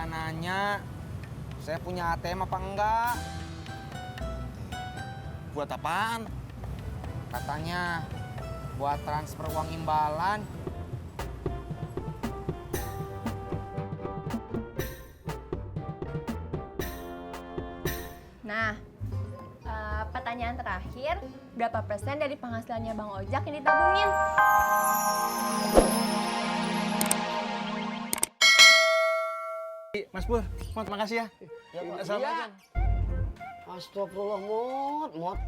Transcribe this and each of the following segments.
Dia nanya, saya punya ATM apa enggak? Buat apaan? Katanya buat transfer uang imbalan. Nah, pertanyaan terakhir, berapa persen dari penghasilannya Bang Ojak yang ditabungin? Mas Pur, makasih ya. Ya, Pak. Assalamualaikum. Astagfirullah, Mot.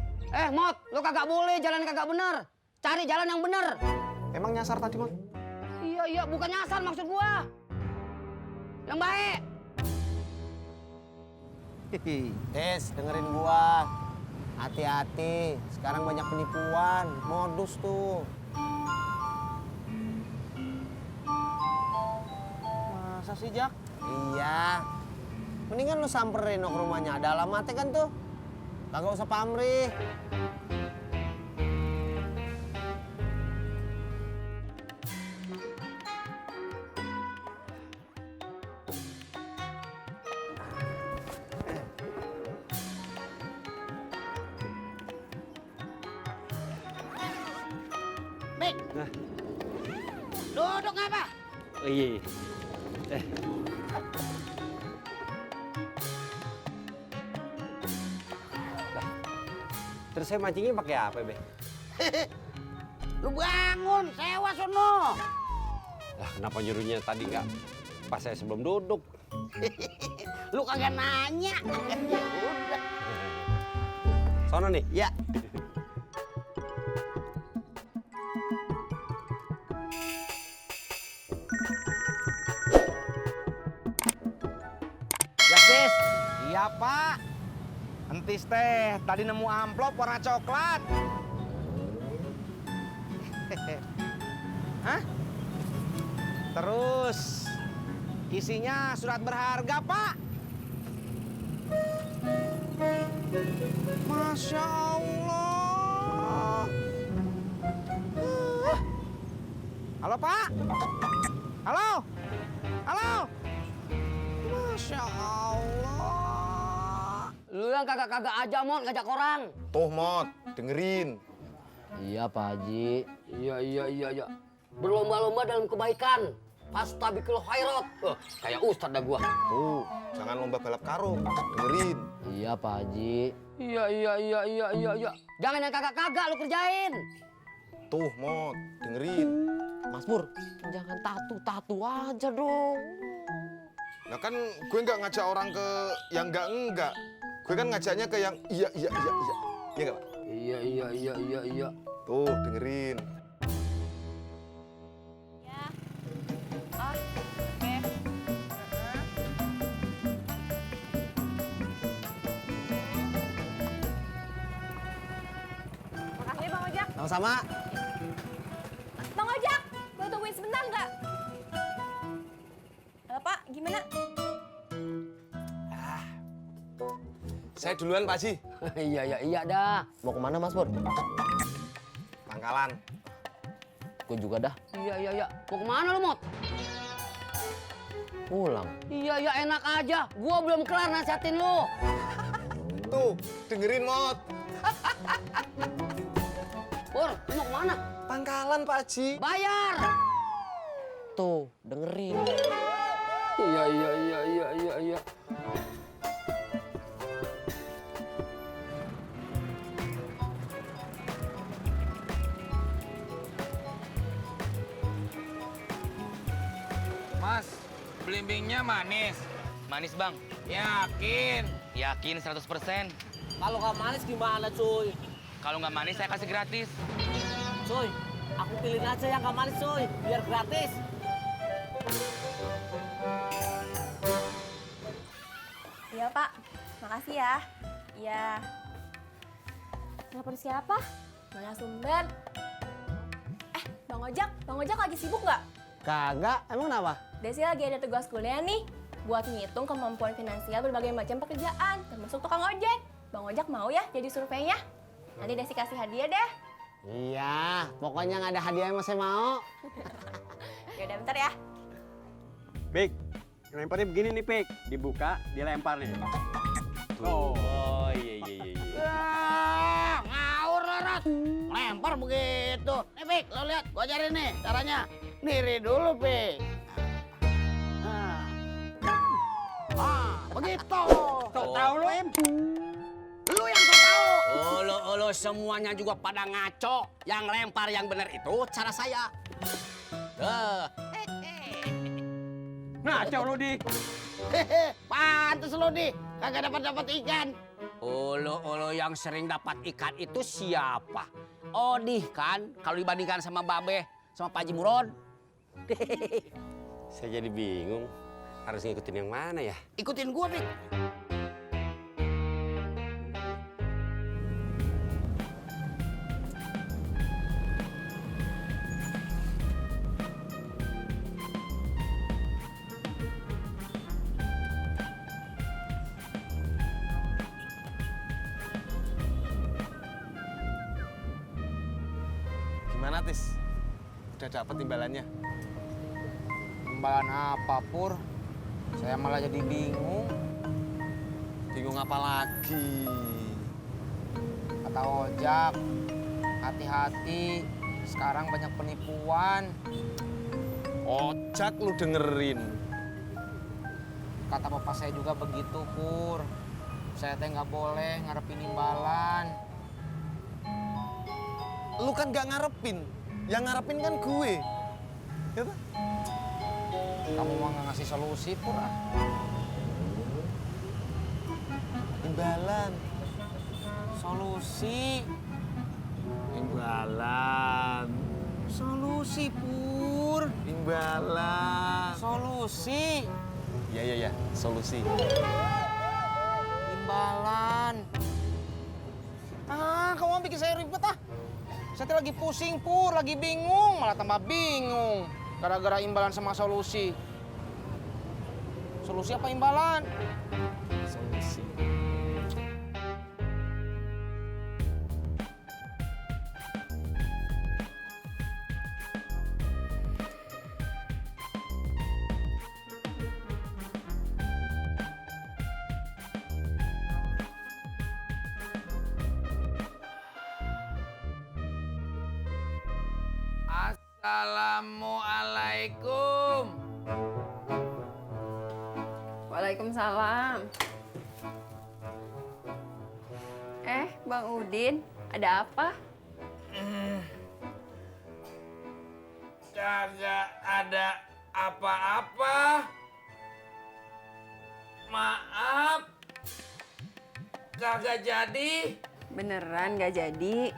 Mot, lu kagak boleh jalan kagak bener. Cari jalan yang bener. Emang nyasar tadi, Mot? Iya, bukan nyasar maksud gua. Yang baik. Tes, dengerin gua. Hati-hati, sekarang banyak penipuan, modus tuh. Masa sih, Jak? Iya. Mendingan lu samperin ke rumahnya, ada alamatnya kan tuh. Kagak usah pamrih. Mik. Duduk ngapa? Oh iya. Terus saya mancingnya pakai apa, Be? Lu bangun, sewa sono. Lah kenapa nyuruhnya tadi nggak pas saya sebelum duduk? Lu kagak nanya. Udah. Sono nih. Ya. Ya, Sis. Iya, Pak. Entis teh, tadi nemu amplop warna coklat. Hah? Terus isinya surat berharga, Pak. Masya Allah. Halo, Pak. Halo. Halo. Masya Allah. Lu yang kagak-kagak aja, Mot, ngajak orang. Tuh, Mot, dengerin. Iya, Pak Haji. Iya. Berlomba-lomba dalam kebaikan. Fastabiqul khairat. Kayak ustad dah gua. Tuh, jangan lomba balap karung. Dengerin. Iya, Pak Haji. Iya. Jangan yang kagak-kagak lu kerjain. Tuh, Mot, dengerin. Mas Pur, jangan tatu aja dong. Nah kan gue nggak ngajak orang ke yang enggak. Gue kan ngajaknya ke yang iya. Iya nggak, Pak? Iya. Tuh, dengerin. Ya. Oh, oke. Makasih, Bang Ojak. Sama-sama. Bang Ojak, boleh tungguin sebentar nggak? Pak, gimana? Saya duluan, Pak Haji. Iya dah. Mau kemana, Mas Pur? Pangkalan. Gue juga dah. Iya. Mau kemana lu, Mot? Pulang. Iya, enak aja. Gua belum kelar nasihatin lu. Tuh, dengerin, Mot. Pur, lu mau kemana? Pangkalan, Pak Haji. Bayar. Tuh, dengerin. Iya. Mas, belimbingnya manis. Manis bang, Yakin? yakin 100%. Kalau nggak manis gimana, cuy? Kalau nggak manis saya kasih gratis. Cuy, aku pilih aja yang nggak manis, cuy. Biar gratis. Iya, Pak. Makasih ya. Iya. Telepon siapa? Mana Sumber? Bang Ojak lagi sibuk nggak? Kagak, emang kenapa? Desi lagi ada tugas kuliah nih, buat ngitung kemampuan finansial berbagai macam pekerjaan, termasuk tukang ojek. Bang Ojak mau ya jadi surveinya? Nanti Desi kasih hadiah deh. Iya, pokoknya nggak ada hadiah yang saya mau. Yaudah bentar ya. Bik, Lemparnya begini nih, Pik. Dibuka, dilempar nih. Oh, iya. Ngawur lo, Rot. Lempar begitu. Nih, Pik, lo lihat. Gua ajarin nih caranya. Diri dulu, Pik. Begitu. Sok tahu lu, Im. Lu yang sok tahu. Ulu semuanya juga pada ngaco. Yang lempar yang benar itu cara saya. Ngaco lu, Di. Hehe, pantes lo, Di. Kagak dapat ikan. Ulu yang sering dapat ikan itu siapa? Odih kan, kalau dibandingkan sama Babe, sama Pak Haji Murod. Saya jadi bingung. Harus ngikutin yang mana ya? Ikutin gua, Pik. Gimana, Tis? Udah dapet imbalannya? Imbalan apa, Pur? Saya malah jadi bingung. Bingung apa lagi? Kata Ojak, hati-hati. Sekarang banyak penipuan. Ojak lu dengerin. Kata bapak saya juga begitu, Pur. Saya teh nggak boleh ngarepin imbalan. Lu kan gak ngarepin. Yang ngarepin kan gue. Ya tak? Kamu mah nggak ngasih solusi, Pur. Imbalan. Solusi. Imbalan. Solusi, Pur. Imbalan. Solusi. Ya. Solusi. Imbalan. Kamu bikin saya ribet ah. Saya tuh lagi pusing, Pur, lagi bingung, malah tambah bingung. Gara-gara imbalan sama solusi. Solusi apa imbalan? Solusi. Assalamualaikum. Waalaikumsalam. Bang Udin, ada apa? Kagak ada apa-apa. Maaf. Kagak jadi. Beneran gak jadi?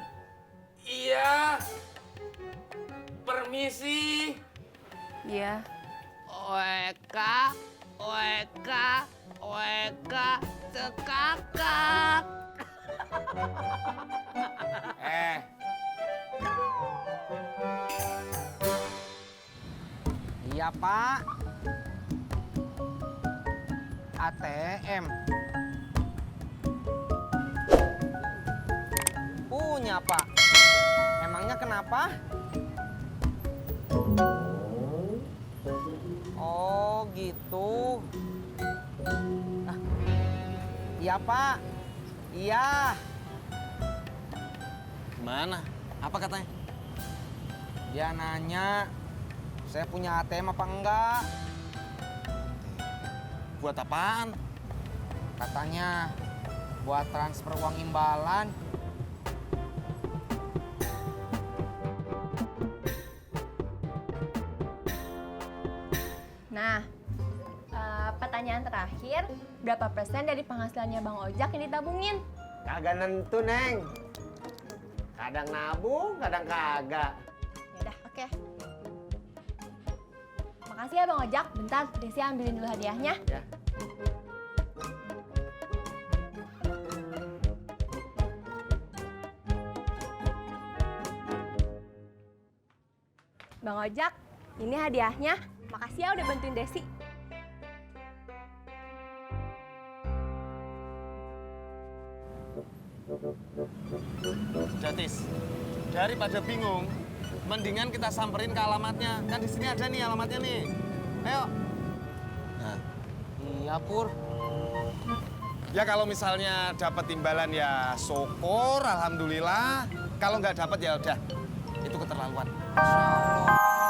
Iya. Permisi. Iya. Oeka, tekakak. Iya, Pak. ATM. Punya, Pak. Emangnya kenapa? Oh, gitu. Iya, Pak. Iya. Gimana? Apa katanya? Dia nanya, saya punya ATM apa enggak? Buat apaan? Katanya buat transfer uang imbalan. Nah, pertanyaan terakhir, berapa persen dari penghasilannya Bang Ojak yang ditabungin? Kagak nentu, Neng. Kadang nabung, kadang kagak. Yaudah, oke. Makasih ya Bang Ojak. Bentar, Desi ambilin dulu hadiahnya. Ya. Bang Ojak, ini hadiahnya. Makasih ya udah bantuin Desi. Jatis, daripada bingung, mendingan kita samperin ke alamatnya. Kan di sini ada nih alamatnya nih. Ayo. Nah, Iya, Pur. Ya kalau misalnya dapat imbalan ya syukur, alhamdulillah. Kalau nggak dapat ya udah, itu keterlaluan. Masya Allah.